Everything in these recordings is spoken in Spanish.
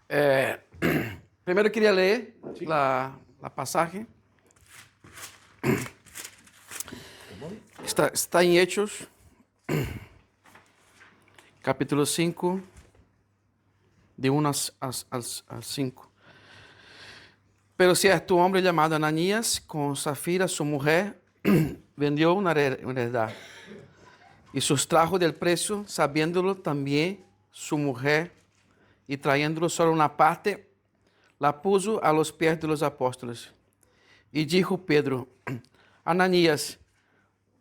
Eh, Primero quería leer la pasaje. Está en Hechos, capítulo 5, de 1 al 5. Pero cierto hombre llamado Ananías, con Safira, su mujer, vendió una heredad y sustrajo del precio, sabiéndolo también su mujer, y trayéndolo solo una parte, la puso a los pies de los apóstoles. Y dijo Pedro: Ananías,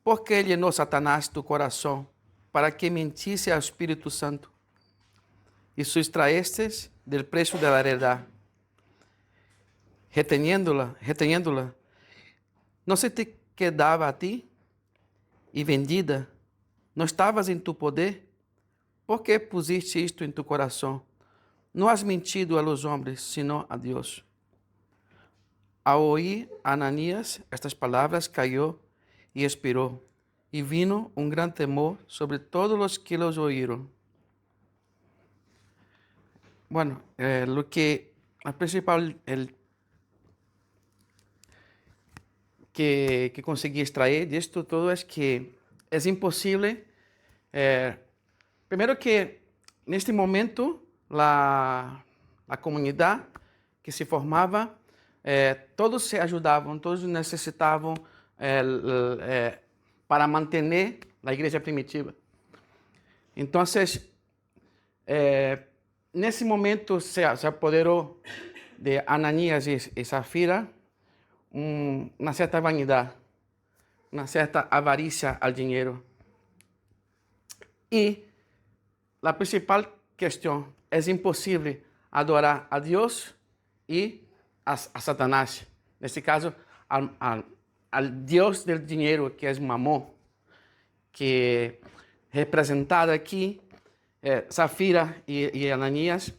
¿por qué llenó Satanás tu corazón para que mentisse al Espíritu Santo y sustraestes del precio de la heredad, reteniéndola? ¿No se te quedaba a ti y vendida? ¿No estabas en tu poder? ¿Por qué pusiste esto en tu corazón? No has mentido a los hombres, sino a Dios. Ao oír Ananías estas palabras, cayó y expiró, y vino un gran temor sobre todos los que los oyeron. Bueno, lo que al principal que conseguí extraer de esto todo es que es imposible, primero que en este momento la comunidad que se formaba, todos se ayudaban, todos necesitaban para mantener la iglesia primitiva. Entonces, nesse momento se apoderou de Ananías e Safira uma certa vanidade, uma certa avarícia ao dinheiro. E a principal questão é impossível adorar a Deus e a Satanás. Nesse caso, al Deus do dinheiro, que é Mamón, que é representado aqui. Safira e Ananías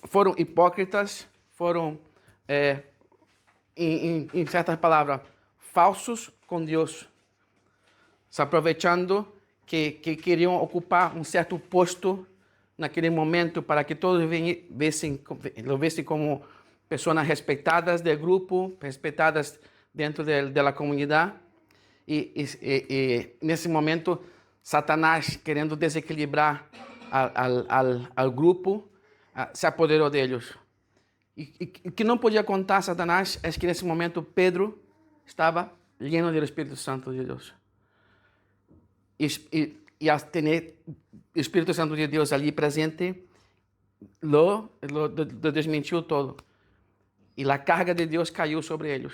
foram hipócritas, foram, em certas palavras, falsos com Deus, se aproveitando que queriam ocupar um certo posto naquele momento para que todos lo vissem como pessoas respeitadas do grupo, respeitadas dentro da comunidade. E nesse momento, Satanás, querendo desequilibrar al grupo, se apoderou deles. E o que não podia contar Satanás é que nesse momento Pedro estava lleno do Espírito Santo de Deus. E ao ter o Espírito Santo de Deus ali presente, lo desmentiu todo. E a carga de Deus caiu sobre eles.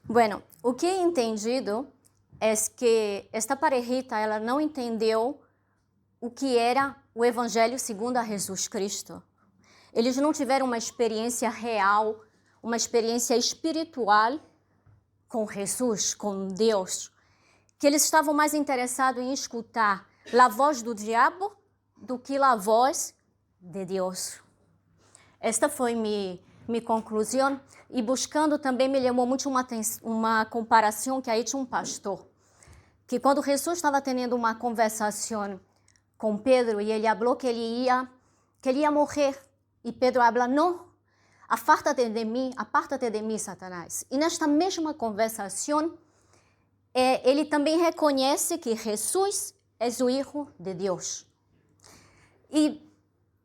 Bueno, o que he entendido é que esta parejita ela não entendeu o que era o Evangelho segundo a Jesus Cristo. Eles não tiveram uma experiência real, uma experiência espiritual com Jesus, com Deus, que eles estavam mais interessados em escutar a voz do diabo do que a voz de Deus. Esta foi minha conclusão, e buscando também me chamou muito uma comparação que aí tinha um pastor, que quando Jesus estava tendo uma conversação com Pedro e ele falou que ele ia morrer, e Pedro fala: não, apártate de mim, Satanás. E nesta mesma conversação, ele também reconhece que Jesus é o Filho de Deus. E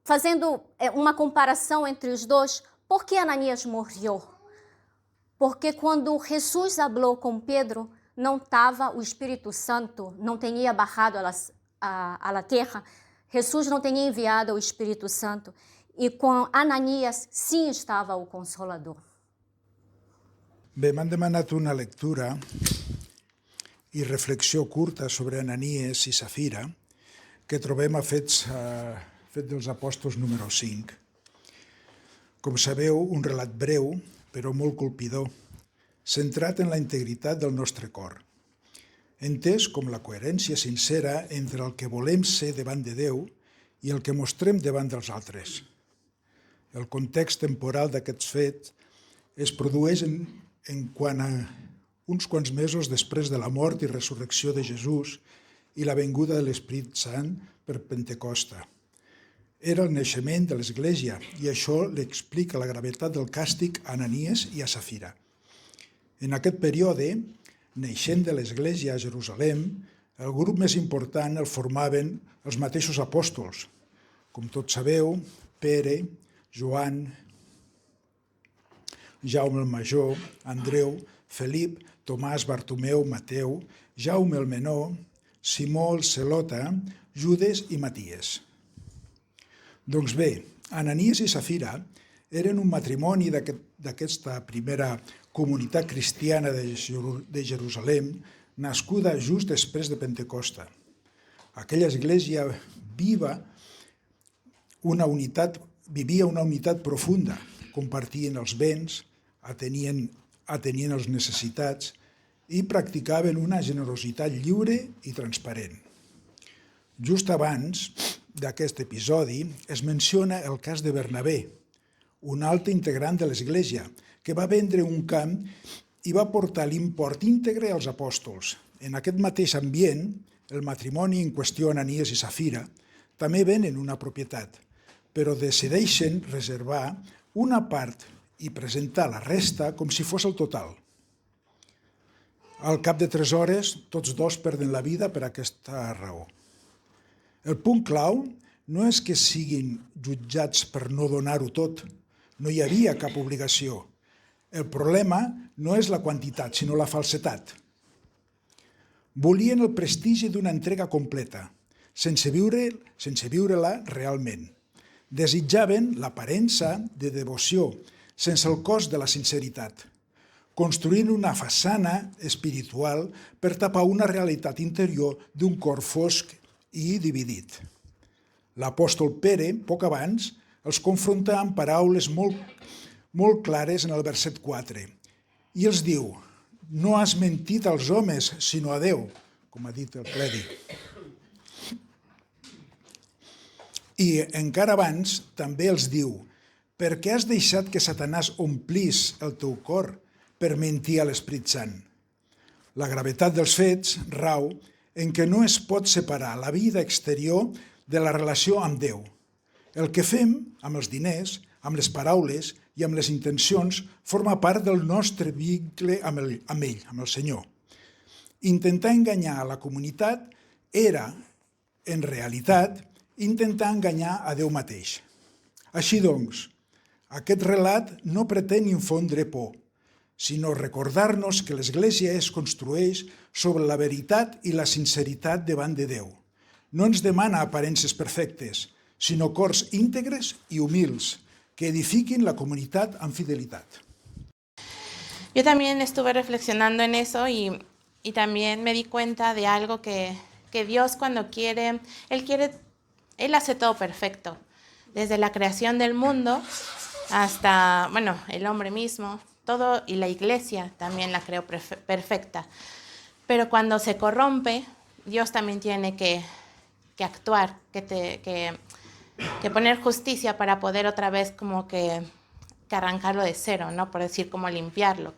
fazendo uma comparação entre os dois, por que Ananias morreu? Porque quando Jesus falou com Pedro, não estava o Espírito Santo, não tinha bajado à terra. Jesus não tinha enviado o Espírito Santo. E com Ananias, sim, estava o Consolador. Bé, m'han demanat una lectura i reflexió curta sobre Ananias i Safira que trobem a Fets dels Apòstols número 5. Com sabeu, un relat breu, però molt colpidor, centrat en la integritat del nostre cor, entès com la coherència sincera entre el que volem ser davant de Déu i el que mostrem davant dels altres. El context temporal d'aquests fets es produeix en quant a uns quants mesos després de la mort i resurrecció de Jesús i la venguda de l'Espírit Sant per Pentecosta. era el naixement de l'Església i això l'explica la gravetat del càstig a Ananies i a Safira. En aquest període, naixent de l'Església a Jerusalem, el grup més important el formaven els mateixos apòstols, com tots sabeu, Pere, Joan, Jaume el Major, Andreu, Felip, Tomàs, Bartomeu, Mateu, Jaume el Menor, Simó el Celota, Judes i Maties. Doncs bé, Ananies i Safira eren un matrimoni d'aquesta primera comunitat cristiana de Jerusalem, nascuda just després de Pentecosta. Aquella església vivia una unitat profunda, compartien els béns, atenien els necessitats i practicaven una generositat lliure i transparent. Just abans d'aquest episodi es menciona el cas de Bernabé, un altre integrant de l'Església, que va vendre un camp i va portar l'import íntegre als apòstols. En aquest mateix ambient, el matrimoni en qüestió Ananies i Safira també venen una propietat, però decideixen reservar una part i presentar la resta com si fos el total. Al cap de 3 hores, tots dos perden la vida per aquesta raó. El punt clau no és que siguin jutjats per no donar-ho tot. No hi havia cap obligació. El problema no és la quantitat, sinó la falsetat. Volien el prestigi d'una entrega completa, sense viure-la realment. Desitjaven l'aparença de devoció, sense el cost de la sinceritat, construint una façana espiritual per tapar una realitat interior d'un cor fosc i dividit. L'apòstol Pere, poc abans, els confronta amb paraules molt clares en el verset 4 i els diu: no has mentit als homes, sinó a Déu, com ha dit el prèdic. I encara abans també els diu: per què has deixat que Satanàs omplís el teu cor per mentir a l'Esperit Sant? La gravetat dels fets rau en què no es pot separar la vida exterior de la relació amb Déu. El que fem amb els diners, amb les paraules i amb les intencions forma part del nostre vincle amb ell, amb el Senyor. Intentar enganyar a la comunitat era, en realitat, intentar enganyar a Déu mateix. Així doncs, aquest relat no pretén infondre por, sinó recordar-nos que l'Església es construeix sobre la veritat i la sinceritat davant de Déu. No ens demana aparences perfectes, sinó cors íntegres i humils que edifiquen la comunitat amb fidelitat. Yo también estuve reflexionando en eso y también me di cuenta de algo que Dios cuando quiere, Él hace todo perfecto, desde la creación del mundo hasta, el hombre mismo, todo, y la iglesia también la creó perfecta. Pero cuando se corrompe, Dios también tiene que actuar, que poner justicia para poder otra vez como que arrancarlo de cero, ¿no? Por decir, como limpiarlo.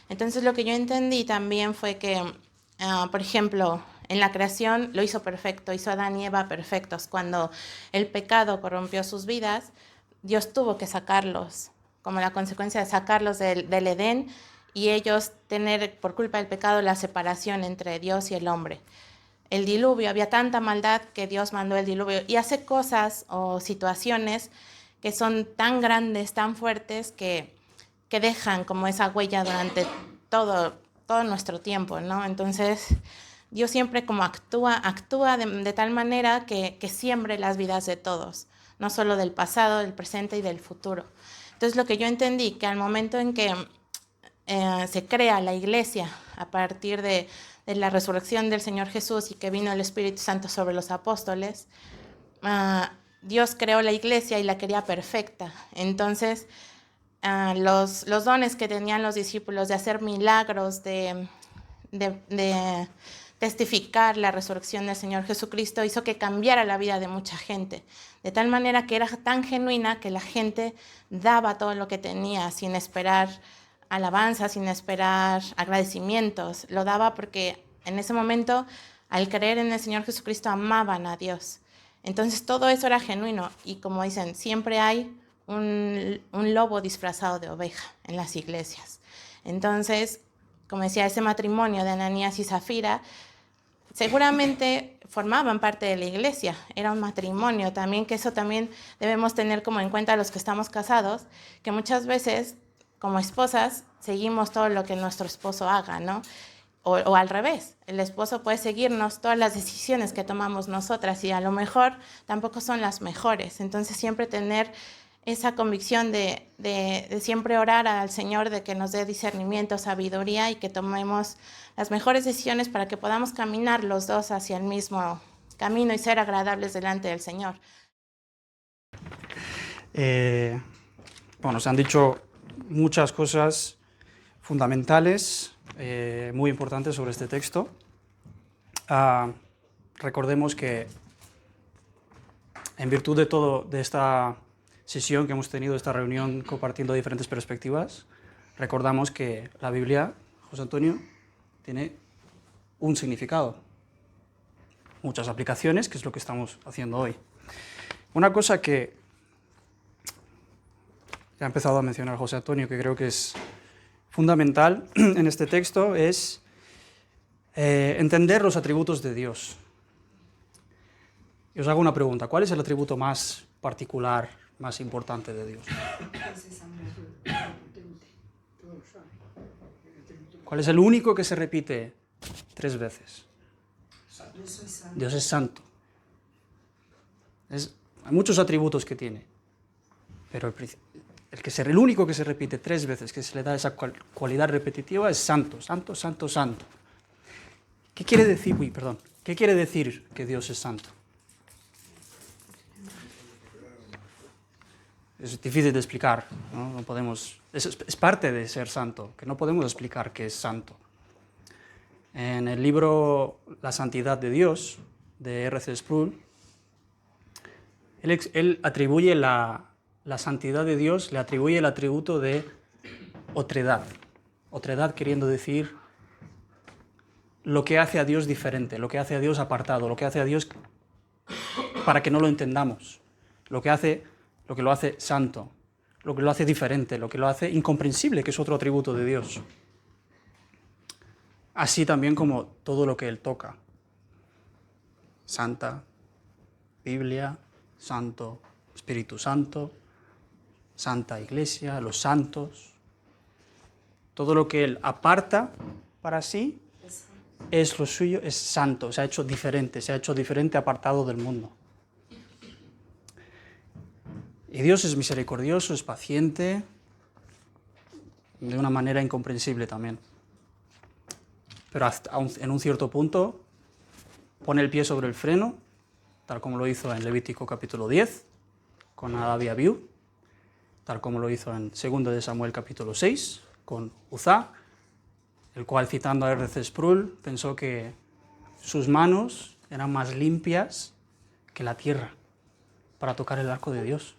Entonces lo que yo entendí también fue que, por ejemplo, en la creación lo hizo perfecto, hizo a Adán y Eva perfectos. Cuando el pecado corrompió sus vidas, Dios tuvo que sacarlos, como la consecuencia de sacarlos del Edén y ellos tener, por culpa del pecado, la separación entre Dios y el hombre. El diluvio, había tanta maldad que Dios mandó el diluvio y hace cosas o situaciones que son tan grandes, tan fuertes, que dejan como esa huella durante todo nuestro tiempo, ¿no? Entonces, Dios siempre como actúa de tal manera que siembre las vidas de todos, no solo del pasado, del presente y del futuro. Entonces, lo que yo entendí, que al momento en que se crea la iglesia a partir de la resurrección del Señor Jesús y que vino el Espíritu Santo sobre los apóstoles, Dios creó la iglesia y la quería perfecta. Entonces, los dones que tenían los discípulos de hacer milagros, de testificar la resurrección del Señor Jesucristo, hizo que cambiara la vida de mucha gente, de tal manera que era tan genuina que la gente daba todo lo que tenía sin esperar alabanza, sin esperar agradecimientos. Lo daba porque en ese momento, al creer en el Señor Jesucristo, amaban a Dios. Entonces todo eso era genuino y como dicen, siempre hay un lobo disfrazado de oveja en las iglesias. Entonces, como decía, ese matrimonio de Ananías y Zafira seguramente formaban parte de la iglesia, era un matrimonio también, que eso también debemos tener como en cuenta los que estamos casados, que muchas veces como esposas seguimos todo lo que nuestro esposo haga, ¿no? O al revés, el esposo puede seguirnos todas las decisiones que tomamos nosotras y a lo mejor tampoco son las mejores, entonces siempre tener esa convicción de siempre orar al Señor de que nos dé discernimiento, sabiduría y que tomemos las mejores decisiones para que podamos caminar los dos hacia el mismo camino y ser agradables delante del Señor. Bueno, se han dicho muchas cosas fundamentales, muy importantes sobre este texto. Recordemos que en virtud de esta sesión que hemos tenido, esta reunión compartiendo diferentes perspectivas, recordamos que la Biblia, José Antonio, tiene un significado, muchas aplicaciones, que es lo que estamos haciendo hoy. Una cosa que ya ha empezado a mencionar José Antonio, que creo que es fundamental en este texto, es entender los atributos de Dios. Y os hago una pregunta, ¿cuál es el atributo más particular, más importante de Dios? ¿Cuál es el único que se repite 3 veces? Dios es santo. Hay muchos atributos que tiene, pero el único que se repite 3 veces, que se le da esa cualidad repetitiva, es santo, santo, santo, santo. ¿Qué quiere decir? ¿Qué quiere decir que Dios es santo? Es difícil de explicar, ¿no? No podemos, es parte de ser santo, que no podemos explicar qué es santo. En el libro La santidad de Dios, de R.C. Sproul, él atribuye la santidad de Dios, le atribuye el atributo de otredad. Otredad queriendo decir lo que hace a Dios diferente, lo que hace a Dios apartado, lo que hace a Dios para que no lo entendamos, lo que lo hace santo, lo que lo hace diferente, lo que lo hace incomprensible, que es otro atributo de Dios. Así también como todo lo que Él toca. Santa, Biblia, Santo, Espíritu Santo, Santa Iglesia, los santos. Todo lo que Él aparta para sí es lo suyo, es santo, se ha hecho diferente apartado del mundo. Y Dios es misericordioso, es paciente, de una manera incomprensible también. Pero en un cierto punto pone el pie sobre el freno, tal como lo hizo en Levítico capítulo 10, con Nadab y Abiú, tal como lo hizo en 2 de Samuel capítulo 6, con Uzá, el cual, citando a R.C. Sproul, pensó que sus manos eran más limpias que la tierra para tocar el arco de Dios.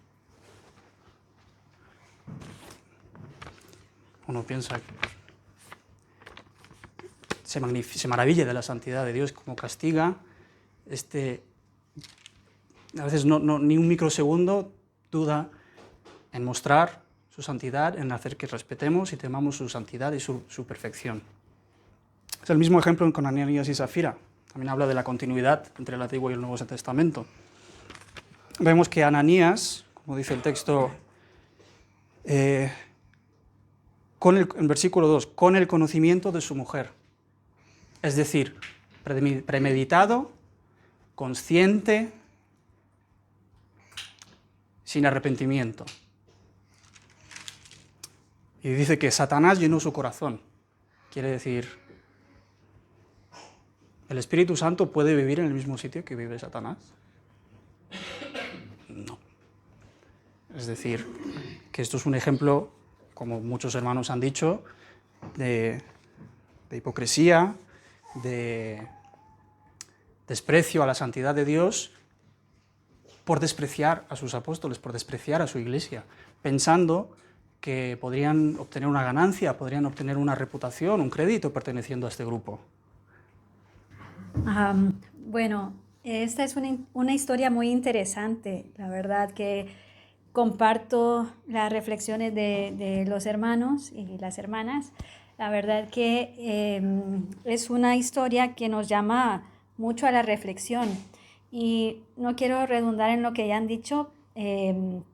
Uno piensa que se maravilla de la santidad de Dios, como castiga. A veces ni un microsegundo duda en mostrar su santidad, en hacer que respetemos y temamos su santidad y su perfección. Es el mismo ejemplo con Ananías y Zafira. También habla de la continuidad entre el Antiguo y el Nuevo Testamento. Vemos que Ananías, como dice el texto, en versículo 2, con el conocimiento de su mujer. Es decir, premeditado, consciente, sin arrepentimiento. Y dice que Satanás llenó su corazón. Quiere decir, ¿el Espíritu Santo puede vivir en el mismo sitio que vive Satanás? No. Es decir, que esto es un ejemplo, como muchos hermanos han dicho, de hipocresía, de desprecio a la santidad de Dios, por despreciar a sus apóstoles, por despreciar a su iglesia, pensando que podrían obtener una ganancia, podrían obtener una reputación, un crédito perteneciendo a este grupo. Bueno, Esta es una historia muy interesante, la verdad que comparto las reflexiones de los hermanos y las hermanas. La verdad que es una historia que nos llama mucho a la reflexión y no quiero redundar en lo que ya han dicho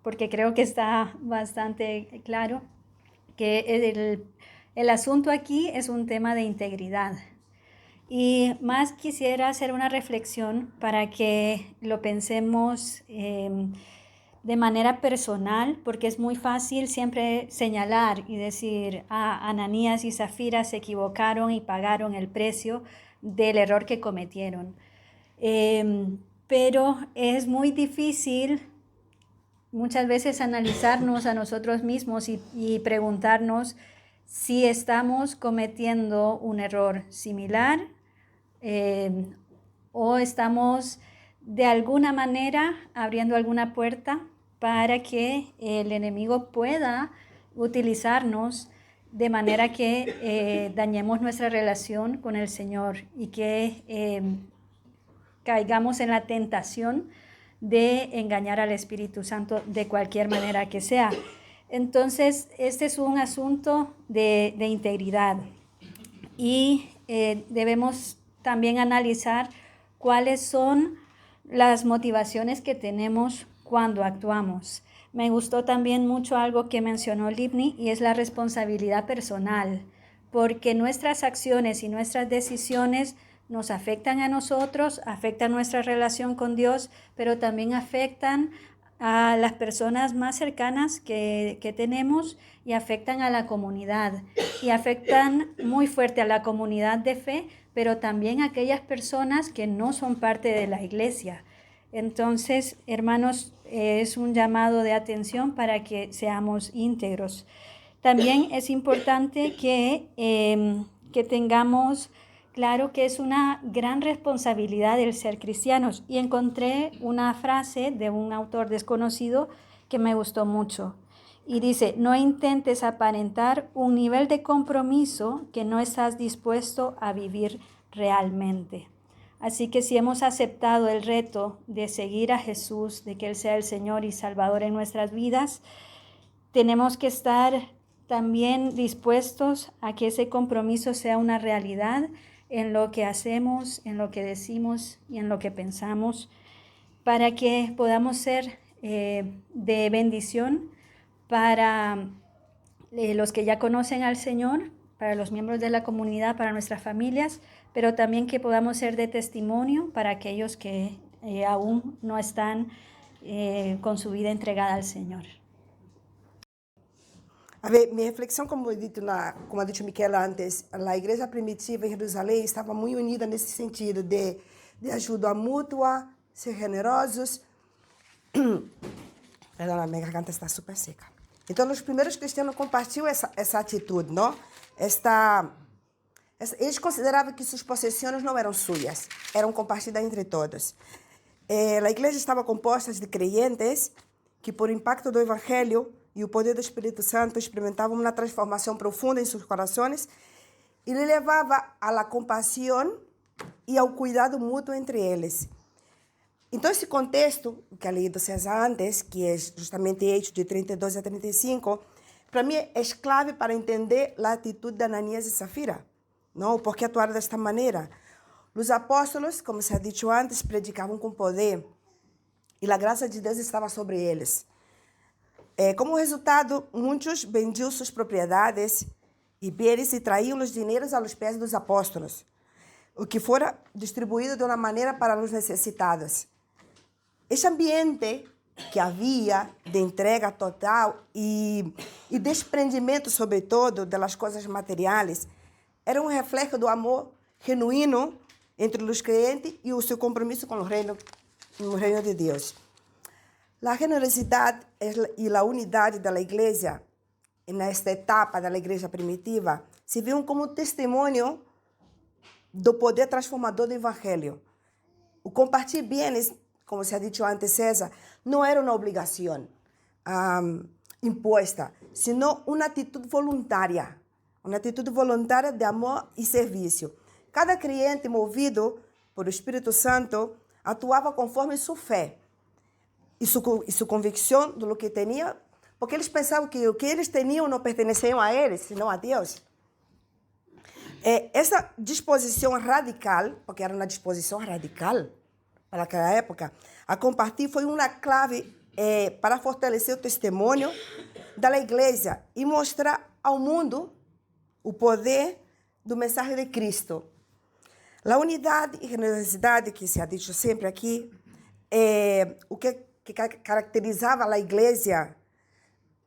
porque creo que está bastante claro que el asunto aquí es un tema de integridad. Y más quisiera hacer una reflexión para que lo pensemos de manera personal, porque es muy fácil siempre señalar y decir, Ananías y Zafira se equivocaron y pagaron el precio del error que cometieron. Pero es muy difícil muchas veces analizarnos a nosotros mismos y preguntarnos si estamos cometiendo un error similar o estamos de alguna manera abriendo alguna puerta para que el enemigo pueda utilizarnos de manera que dañemos nuestra relación con el Señor y que caigamos en la tentación de engañar al Espíritu Santo de cualquier manera que sea. Entonces, este es un asunto de integridad y debemos también analizar cuáles son las motivaciones que tenemos cuando actuamos. Me gustó también mucho algo que mencionó Livni y es la responsabilidad personal, porque nuestras acciones y nuestras decisiones nos afectan a nosotros, afectan nuestra relación con Dios, pero también afectan a las personas más cercanas que tenemos y afectan a la comunidad y afectan muy fuerte a la comunidad de fe, pero también a aquellas personas que no son parte de la iglesia. Entonces, hermanos, es un llamado de atención para que seamos íntegros. También es importante que tengamos claro que es una gran responsabilidad el ser cristianos. Y encontré una frase de un autor desconocido que me gustó mucho. Y dice, no intentes aparentar un nivel de compromiso que no estás dispuesto a vivir realmente. Así que si hemos aceptado el reto de seguir a Jesús, de que Él sea el Señor y Salvador en nuestras vidas, tenemos que estar también dispuestos a que ese compromiso sea una realidad en lo que hacemos, en lo que decimos y en lo que pensamos, para que podamos ser de bendición para los que ya conocen al Señor, para los miembros de la comunidad, para nuestras familias, pero también que podamos ser de testimonio para aquellos que aún no están con su vida entregada al Señor. A ver, minha reflexão, como ha dicho Miquel antes, a igreja primitiva em Jerusalém estava muito unida nesse sentido de ajuda mútua, ser generosos. Perdão, minha garganta está super seca. Então, os primeiros cristianos compartilham essa atitude, não? Eles consideravam que suas possessões não eram suas, eram compartilhadas entre todos. A igreja estava composta de creyentes que, por impacto do Evangelho e o poder do Espírito Santo, experimentavam uma transformação profunda em seus corações e lhe levava à compaixão e ao cuidado mútuo entre eles. Então, esse contexto que eu li do César antes, que é justamente Hechos de 32 a 35, para mim é clave para entender a atitude de Ananias e Zafira, não? Por que atuaram desta maneira? Os apóstolos, como se ha dicho antes, predicavam com poder e a graça de Deus estava sobre eles. Como resultado, muitos vendiam suas propriedades e bens e traíam os dinheiros aos pés dos apóstolos, o que fora distribuído de uma maneira para os necessitados. Esse ambiente que havia de entrega total e desprendimento, sobretudo, das coisas materiais, era um reflexo do amor genuíno entre os crentes e o seu compromisso com o reino de Deus. A generosidade e a unidade da igreja, nesta etapa da igreja primitiva, se viam como testemunho do poder transformador do Evangelho. O compartilhar bens, como se ha dicho antes, César, não era uma obrigação imposta, sino uma atitude voluntária de amor e serviço. Cada crente movido por o Espírito Santo atuava conforme sua fé e sua convicção do que tinha, porque eles pensavam que o que eles tinham não pertencia a eles, senão a Deus. Essa disposição radical, porque era uma disposição radical para aquela época, a compartilhar foi uma clave para fortalecer o testemunho da igreja e mostrar ao mundo o poder do mensagem de Cristo. A unidade e generosidade que se ha dito sempre aqui, o que caracterizava a igreja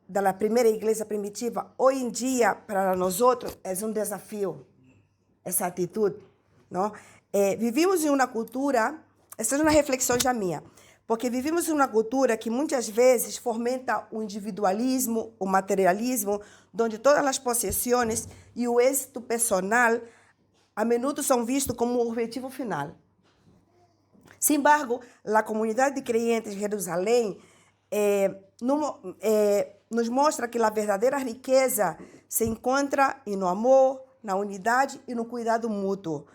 da primeira igreja primitiva, hoje em dia, para nós outros, é um desafio, essa atitude. Não? Vivimos em uma cultura, essa é uma reflexão já minha, porque vivimos em uma cultura que muitas vezes fomenta o individualismo, o materialismo, onde todas as possessões e o êxito personal a menudo são vistos como o objetivo final. Sin embargo, a comunidade de creyentes de Jerusalém nos mostra que a verdadeira riqueza se encontra no amor, na unidade e no cuidado mútuo.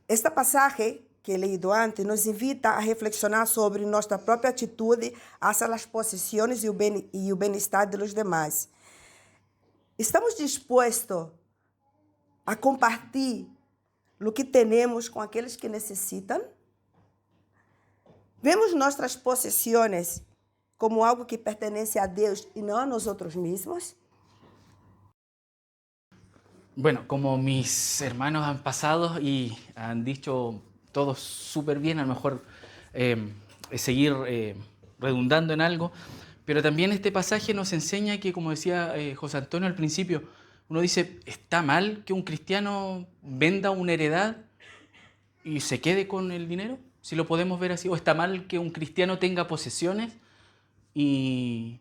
Esta passagem que he leído antes nos invita a reflexionar sobre nossa própria atitude hacia as possessões e o bem-estar dos demais. Estamos dispostos a compartilhar o que temos com aqueles que necessitam? Vemos nossas possessões como algo que pertenece a Deus y no a nosotros mismos? Bueno, como mis hermanos han pasado y han dicho todos súper bien, a lo mejor seguir redundando en algo, pero también este pasaje nos enseña que, como decía José Antonio al principio, uno dice, ¿está mal que un cristiano venda una heredad y se quede con el dinero? Si lo podemos ver así. ¿O está mal que un cristiano tenga posesiones y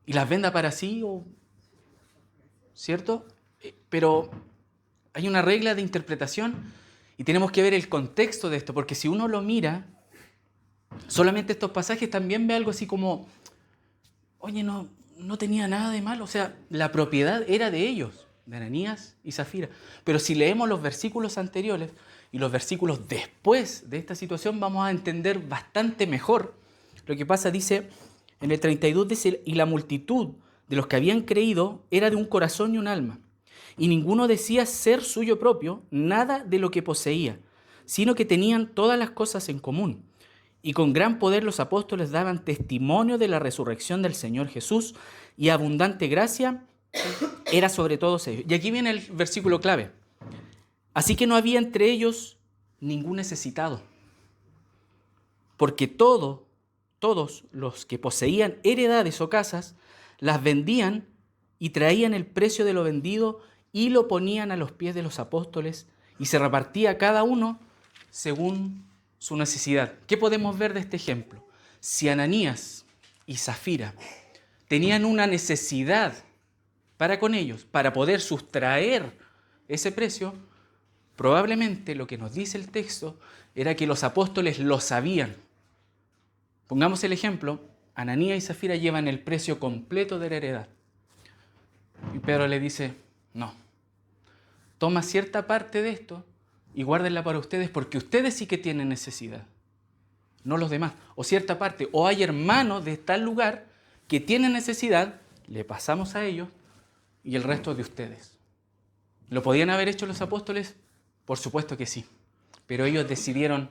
las venda para sí? ¿Cierto? Pero hay una regla de interpretación y tenemos que ver el contexto de esto, porque si uno lo mira, solamente estos pasajes también ve algo así como, oye, no tenía nada de malo, o sea, la propiedad era de ellos, de Ananías y Zafira. Pero si leemos los versículos anteriores y los versículos después de esta situación, vamos a entender bastante mejor lo que pasa. Dice, en el 32 dice, y la multitud de los que habían creído era de un corazón y un alma, y ninguno decía ser suyo propio nada de lo que poseía, sino que tenían todas las cosas en común. Y con gran poder los apóstoles daban testimonio de la resurrección del Señor Jesús, y abundante gracia era sobre todos ellos. Y aquí viene el versículo clave. Así que no había entre ellos ningún necesitado, porque todos los que poseían heredades o casas las vendían y traían el precio de lo vendido y lo ponían a los pies de los apóstoles, y se repartía cada uno según su necesidad. ¿Qué podemos ver de este ejemplo? Si Ananías y Zafira tenían una necesidad para con ellos, para poder sustraer ese precio, probablemente lo que nos dice el texto era que los apóstoles lo sabían. Pongamos el ejemplo, Ananías y Zafira llevan el precio completo de la heredad. Y Pedro le dice, no, toma cierta parte de esto y guárdenla para ustedes, porque ustedes sí que tienen necesidad, no los demás. O cierta parte, o hay hermanos de tal lugar que tienen necesidad, le pasamos a ellos y el resto de ustedes. ¿Lo podían haber hecho los apóstoles? Por supuesto que sí, pero ellos decidieron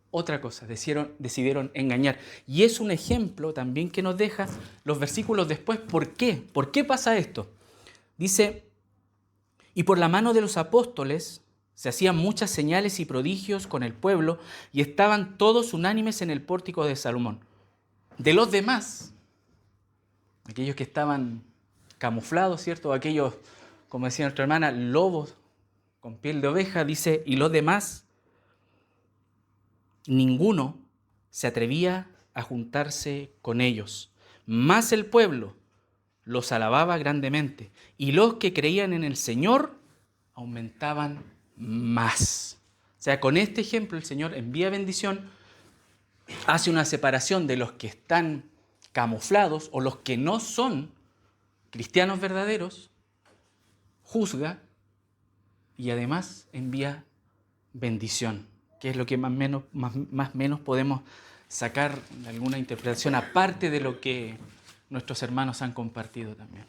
otra cosa, decidieron engañar. Y es un ejemplo también que nos deja los versículos después. ¿Por qué? ¿Por qué pasa esto? Dice, y por la mano de los apóstoles se hacían muchas señales y prodigios con el pueblo, y estaban todos unánimes en el pórtico de Salomón. De los demás, aquellos que estaban camuflados, ¿cierto? Aquellos, como decía nuestra hermana, lobos con piel de oveja, dice, y los demás, ninguno se atrevía a juntarse con ellos. Mas el pueblo los alababa grandemente, y los que creían en el Señor aumentaban más. O sea, con este ejemplo el Señor envía bendición, hace una separación de los que están camuflados o los que no son cristianos verdaderos, juzga y además envía bendición. que es lo que más o menos podemos sacar de alguna interpretación, aparte de lo que nuestros hermanos han compartido también.